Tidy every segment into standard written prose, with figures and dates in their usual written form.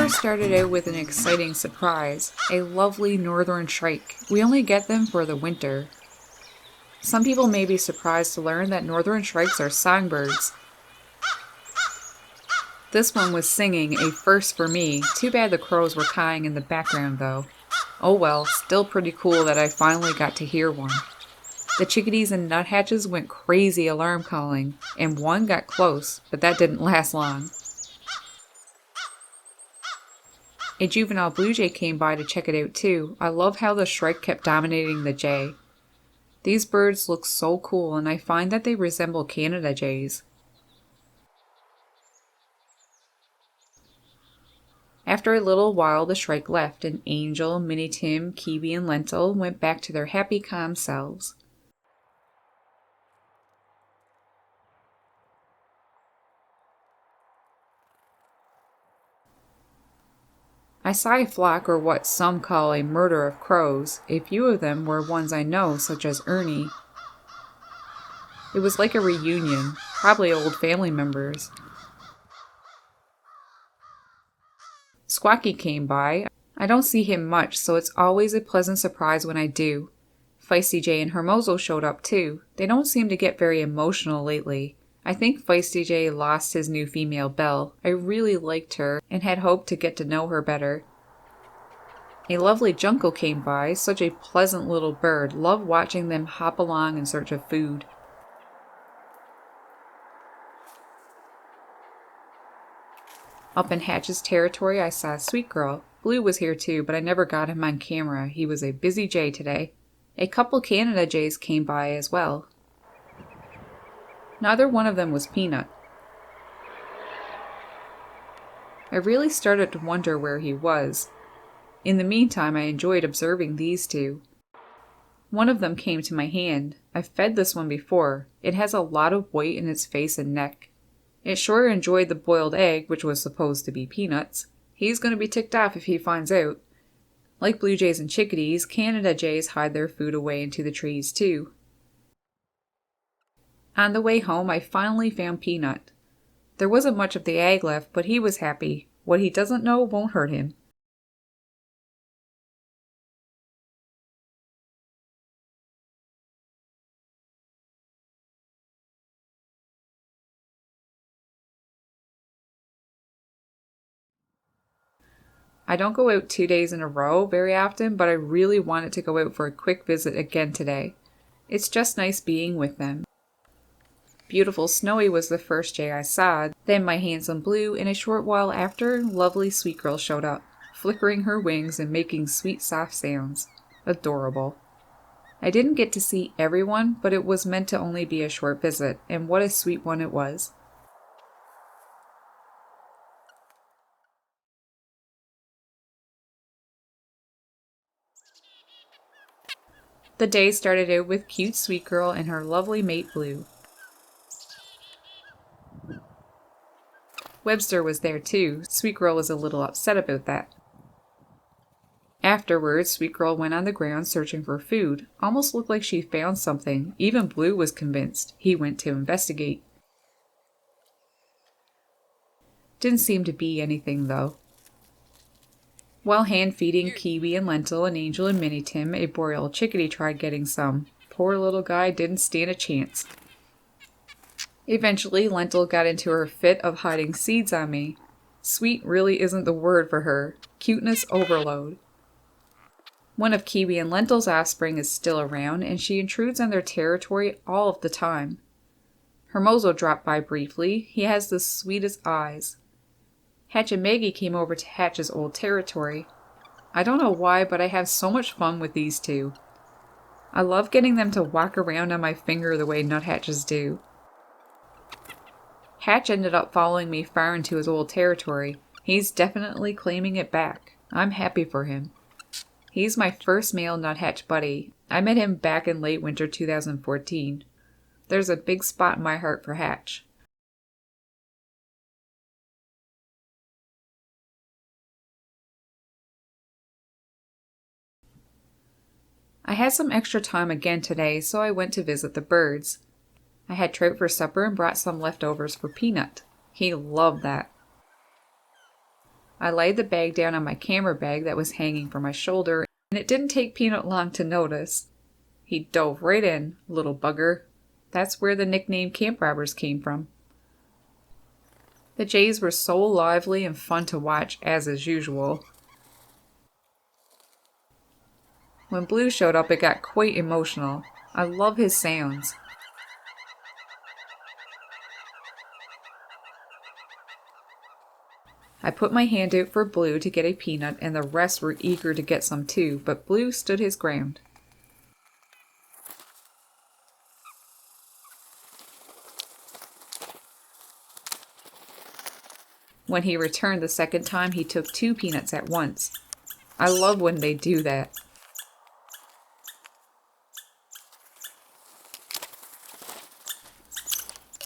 summer started out with an exciting surprise, a lovely northern shrike. We only get them for the winter. Some people may be surprised to learn that northern shrikes are songbirds. This one was singing, a first for me. Too bad the crows were cawing in the background though. Oh well, still pretty cool that I finally got to hear one. The chickadees and nuthatches went crazy alarm calling, and one got close, but that didn't last long. A juvenile blue jay came by to check it out too. I love how the shrike kept dominating the jay. These birds look so cool, and I find that they resemble Canada jays. After a little while, the shrike left, and Angel, Minnie Tim, Kiwi, and Lentil went back to their happy, calm selves. I saw a flock, or what some call a murder of crows. A few of them were ones I know, such as Ernie. It was like a reunion, probably old family members. Squawky came by. I don't see him much, so it's always a pleasant surprise when I do. Feisty Jay and Hermoso showed up too. They don't seem to get very emotional lately. I think Feisty Jay lost his new female Belle. I really liked her and had hoped to get to know her better. A lovely junco came by, such a pleasant little bird. Love watching them hop along in search of food. Up in Hatch's territory, I saw Sweet Girl. Blue was here too, but I never got him on camera. He was a busy jay today. A couple Canada jays came by as well. Neither one of them was Peanut. I really started to wonder where he was. In the meantime, I enjoyed observing these two. One of them came to my hand. I've fed this one before. It has a lot of white in its face and neck. It sure enjoyed the boiled egg, which was supposed to be peanuts. He's going to be ticked off if he finds out. Like blue jays and chickadees, Canada jays hide their food away into the trees too. On the way home, I finally found Peanut. There wasn't much of the egg left, but he was happy. What he doesn't know won't hurt him. I don't go out 2 days in a row very often, but I really wanted to go out for a quick visit again today. It's just nice being with them. Beautiful Snowy was the first jay I saw, then my handsome Blue, and a short while after, lovely Sweet Girl showed up, flickering her wings and making sweet soft sounds. Adorable. I didn't get to see everyone, but it was meant to only be a short visit, and what a sweet one it was. The day started out with cute Sweet Girl and her lovely mate Blue. Webster was there too. Sweet Girl was a little upset about that. Afterwards, Sweet Girl went on the ground searching for food. Almost looked like she found something. Even Blue was convinced. He went to investigate. Didn't seem to be anything though. While hand-feeding Kiwi and Lentil and Angel and Minnie Tim, a boreal chickadee tried getting some. Poor little guy didn't stand a chance. Eventually, Lentil got into her fit of hiding seeds on me. Sweet really isn't the word for her. Cuteness overload. One of Kiwi and Lentil's offspring is still around, and she intrudes on their territory all of the time. Hermoso dropped by briefly. He has the sweetest eyes. Hatch and Maggie came over to Hatch's old territory. I don't know why, but I have so much fun with these two. I love getting them to walk around on my finger the way nuthatches do. Hatch ended up following me far into his old territory. He's definitely claiming it back. I'm happy for him. He's my first male nuthatch buddy. I met him back in late winter 2014. There's a big spot in my heart for Hatch. I had some extra time again today, so I went to visit the birds. I had trout for supper and brought some leftovers for Peanut. He loved that. I laid the bag down on my camera bag that was hanging from my shoulder, and it didn't take Peanut long to notice. He dove right in, little bugger. That's where the nickname Camp Robbers came from. The jays were so lively and fun to watch, as is usual. When Blue showed up, it got quite emotional. I love his sounds. I put my hand out for Blue to get a peanut, and the rest were eager to get some too, but Blue stood his ground. When he returned the second time, he took 2 peanuts at once. I love when they do that.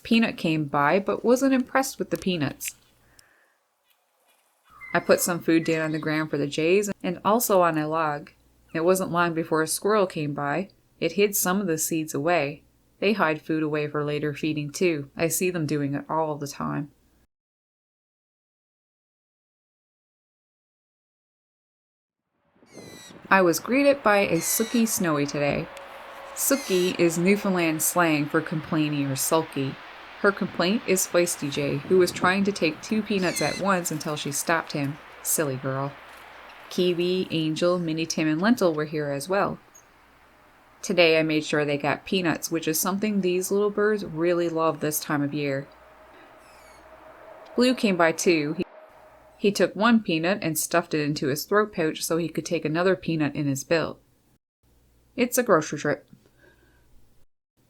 Peanut came by, but wasn't impressed with the peanuts. I put some food down on the ground for the jays and also on a log. It wasn't long before a squirrel came by. It hid some of the seeds away. They hide food away for later feeding too. I see them doing it all the time. I was greeted by a Sookie Snowy today. Sookie is Newfoundland slang for complaining or sulky. Her complaint is Feisty J, who was trying to take 2 peanuts at once until she stopped him. Silly girl. Kiwi, Angel, Minnie Tim, and Lentil were here as well. Today I made sure they got peanuts, which is something these little birds really love this time of year. Blue came by too. He took 1 peanut and stuffed it into his throat pouch so he could take another peanut in his bill. It's a grocery trip.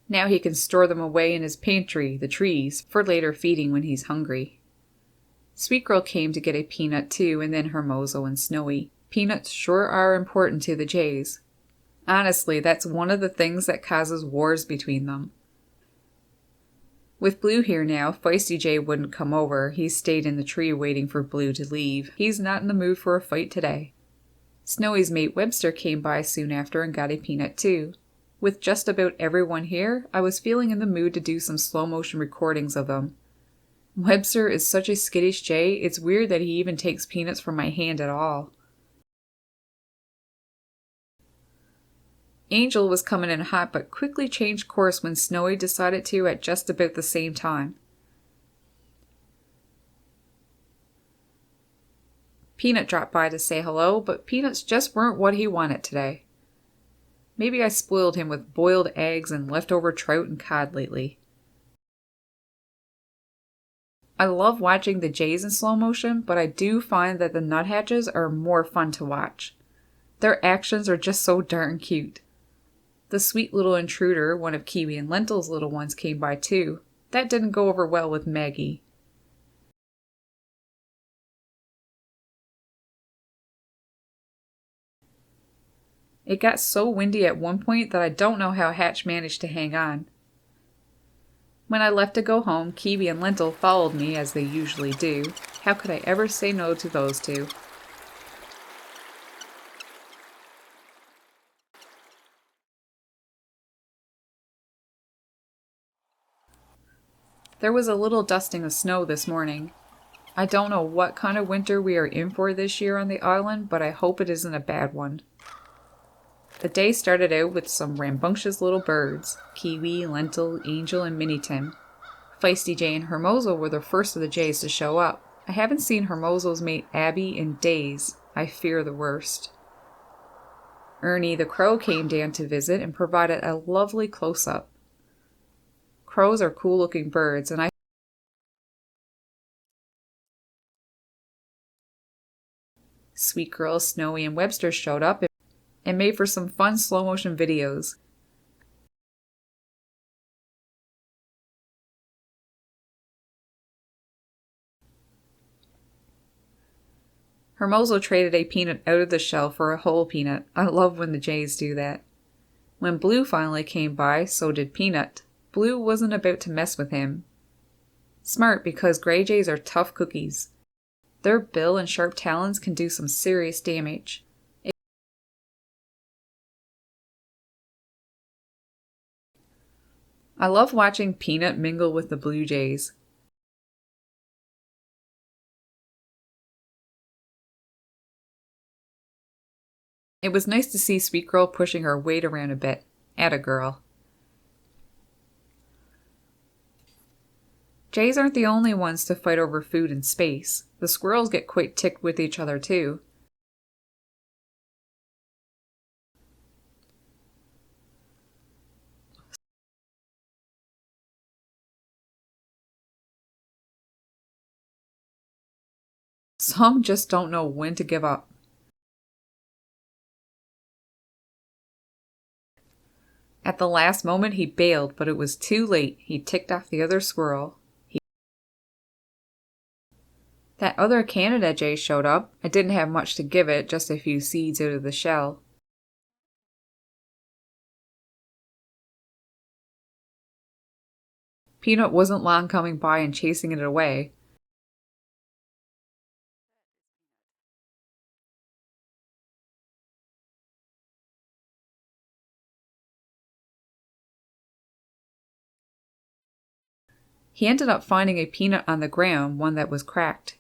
Now he can store them away in his pantry, the trees, for later feeding when he's hungry. Sweet Girl came to get a peanut too, and then Hermoso and Snowy. Peanuts sure are important to the jays. Honestly, that's one of the things that causes wars between them. With Blue here now, Feisty J wouldn't come over. He stayed in the tree waiting for Blue to leave. He's not in the mood for a fight today. Snowy's mate Webster came by soon after and got a peanut too. With just about everyone here, I was feeling in the mood to do some slow-motion recordings of them. Webster is such a skittish jay, it's weird that he even takes peanuts from my hand at all. Angel was coming in hot but quickly changed course when Snowy decided to at just about the same time. Peanut dropped by to say hello, but peanuts just weren't what he wanted today. Maybe I spoiled him with boiled eggs and leftover trout and cod lately. I love watching the jays in slow motion, but I do find that the nuthatches are more fun to watch. Their actions are just so darn cute. The sweet little intruder, one of Kiwi and Lentil's little ones, came by too. That didn't go over well with Maggie. It got so windy at one point that I don't know how Hatch managed to hang on. When I left to go home, Kiwi and Lentil followed me as they usually do. How could I ever say no to those two? There was a little dusting of snow this morning. I don't know what kind of winter we are in for this year on the island, but I hope it isn't a bad one. The day started out with some rambunctious little birds. Kiwi, Lentil, Angel, and Minnie Tim. Feisty J and Hermoso were the first of the jays to show up. I haven't seen Hermoso's mate Abby in days. I fear the worst. Ernie the crow came down to visit and provided a lovely close-up. Crows are cool-looking birds, and Sweet Girl, Snowy, and Webster showed up and made for some fun slow-motion videos. Hermoso traded a peanut out of the shell for a whole peanut. I love when the jays do that. When Blue finally came by, so did Peanut. Blue wasn't about to mess with him. Smart, because gray jays are tough cookies. Their bill and sharp talons can do some serious damage. I love watching Peanut mingle with the blue jays. It was nice to see Sweet Girl pushing her weight around a bit. Atta girl. Jays aren't the only ones to fight over food in space. The squirrels get quite ticked with each other too. Some just don't know when to give up. At the last moment he bailed, but it was too late. He ticked off the other squirrel. That other Canada jay showed up. I didn't have much to give it, just a few seeds out of the shell. Peanut wasn't long coming by and chasing it away. He ended up finding a peanut on the ground, one that was cracked.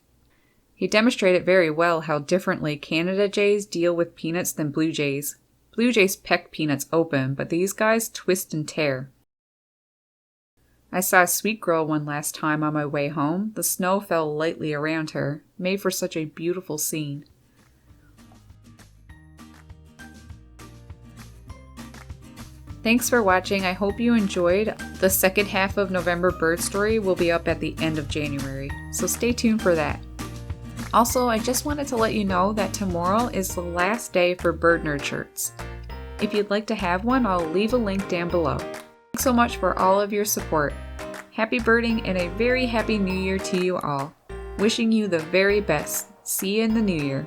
He demonstrated very well how differently Canada jays deal with peanuts than blue jays. Blue jays peck peanuts open, but these guys twist and tear. I saw Sweet Girl one last time on my way home. The snow fell lightly around her, made for such a beautiful scene. Thanks for watching. I hope you enjoyed. The second half of November Bird Story will be up at the end of January, so stay tuned for that. Also, I just wanted to let you know that tomorrow is the last day for BirdNerd shirts. If you'd like to have one, I'll leave a link down below. Thanks so much for all of your support. Happy birding and a very happy new year to you all. Wishing you the very best. See you in the new year.